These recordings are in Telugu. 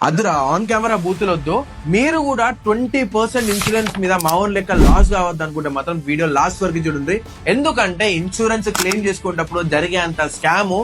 అదురా ఆన్ కెమెరా బూతులు వద్దు. మీరు కూడా 20% ఇన్సూరెన్స్ మీద మా ఓన్ లెక్క లాస్ కావద్దు అనుకుంటే మాత్రం వీడియో లాస్ట్ వరకు చూడండి. ఎందుకంటే ఇన్సూరెన్స్ క్లెయిమ్ చేసుకునేటప్పుడు జరిగే అంత స్కామ్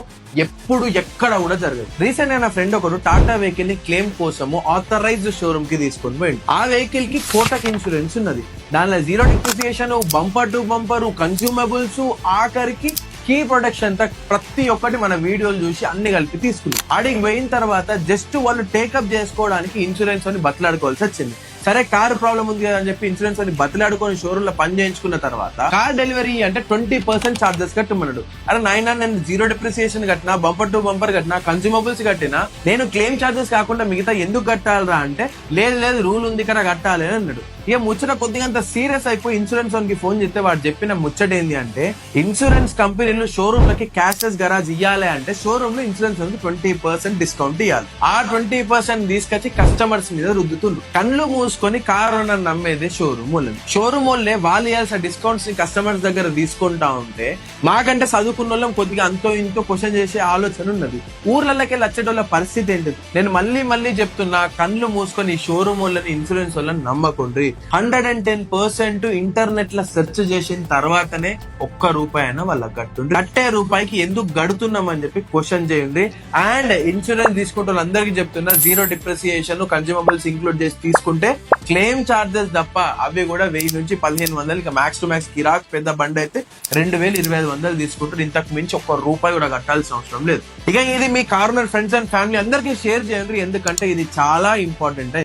ఎప్పుడు ఎక్కడ కూడా జరగదు. రీసెంట్ గా నా ఫ్రెండ్ ఒకడు టాటా వెహికల్ ని క్లెయిమ్ కోసము ఆథరైజ్డ్ షోరూమ్ కి తీసుకుని పోయింది. ఆ వెహికల్ కి కోటక్ ఇన్సూరెన్స్ ఉన్నది. దానిలో zero depreciation, bumper to bumper, consumables, ఆఖరికి కీ ప్రొటెక్షన్ తో ప్రతి ఒక్కటి మన వీడియోలు చూసి అన్ని కలిపి తీసుకున్నాం. ఆడికి పోయిన తర్వాత జస్ట్ వాళ్ళు టేకప్ చేసుకోవడానికి ఇన్సూరెన్స్ అని బతలాడుకోవాల్సి వచ్చింది. సరే కార్ ప్రాబ్లం ఉంది కదా అని చెప్పి ఇన్సూరెన్స్ అని బతలాడుకొని షోరూమ్ లో పని చేయించుకున్న తర్వాత కార్ డెలివరీ అంటే 20% చార్జెస్ కట్టమన్నాడు. అరే నాయన, నేను జీరో డిప్రిసియేషన్ కట్టినా, బంపర్ టు బంపర్ కట్టినా, కన్స్యూమబుల్స్ కట్టినా, నేను క్లెయిమ్ చార్జెస్ కాకుండా మిగతా ఎందుకు కట్టాలరా అంటే లేదు రూల్ ఉంది కదా కట్టాలి అని అన్నాడు. ఇక ముచ్చట కొద్దిగా అంత సీరియస్ అయిపోయి ఇన్సూరెన్స్ వానికి ఫోన్ చేస్తే వాడు చెప్పిన ముచ్చట ఏంది అంటే, ఇన్సూరెన్స్ కంపెనీలు షోరూమ్ లకి క్యాష్లెస్ గరాజ్ ఇవ్వాలి అంటే షోరూమ్ లో ఇన్సూరెన్స్ 20% డిస్కౌంట్ ఇవ్వాలి. ఆ 20% తీసుకొచ్చి కస్టమర్స్ మీద రుద్దుతుండ్రు. కళ్ళు మూసుకొని కార్ ఓనర్ నమ్మేది షోరూమ్ వాళ్ళని. షోరూమ్ వాళ్ళే వాళ్ళు ఇవ్వాల్సిన డిస్కౌంట్స్ ని కస్టమర్స్ దగ్గర తీసుకుంటా ఉంటే మాకంటే చదువుకున్న వాళ్ళం కొద్దిగా అంతో ఇంతో క్వశ్చన్ చేసే ఆలోచన ఉన్నది. ఊర్లకి వచ్చేటోళ్ళ పరిస్థితి ఏంటి? నేను మళ్ళీ చెప్తున్నా, కళ్ళు మూసుకొని షోరూమ్ వాళ్ళని, ఇన్సూరెన్స్ వాళ్ళని నమ్మకుండ్రి. 110% ఇంటర్నెట్ లో సెర్చ్ చేసిన తర్వాతనే ₹1 అయినా వాళ్ళకి కట్టుండ్రి. కట్టే రూపాయికి ఎందుకు గడుతున్నామని చెప్పి క్వశ్చన్ చేయండి. అండ్ ఇన్సూరెన్స్ తీసుకుంటే వాళ్ళందరికీ చెప్తున్నా, జీరో డిప్రిసియేషన్, కన్స్యూమబుల్స్ ఇంక్లూడ్ చేసి తీసుకుంటే క్లెయిమ్ చార్జెస్ తప్ప అవి కూడా 1000 నుంచి 1500, ఇక మ్యాక్స్ టు మ్యాక్స్ కిరాక్ పెద్ద బండి అయితే 2000-2500 తీసుకుంటారు. ఇంతకు మించి ₹1 కూడా కట్టాల్సిన అవసరం లేదు. ఇక ఇది మీ కార్నర్ ఫ్రెండ్స్ అండ్ ఫ్యామిలీ అందరికీ షేర్ చేయండి, ఎందుకంటే ఇది చాలా ఇంపార్టెంట్.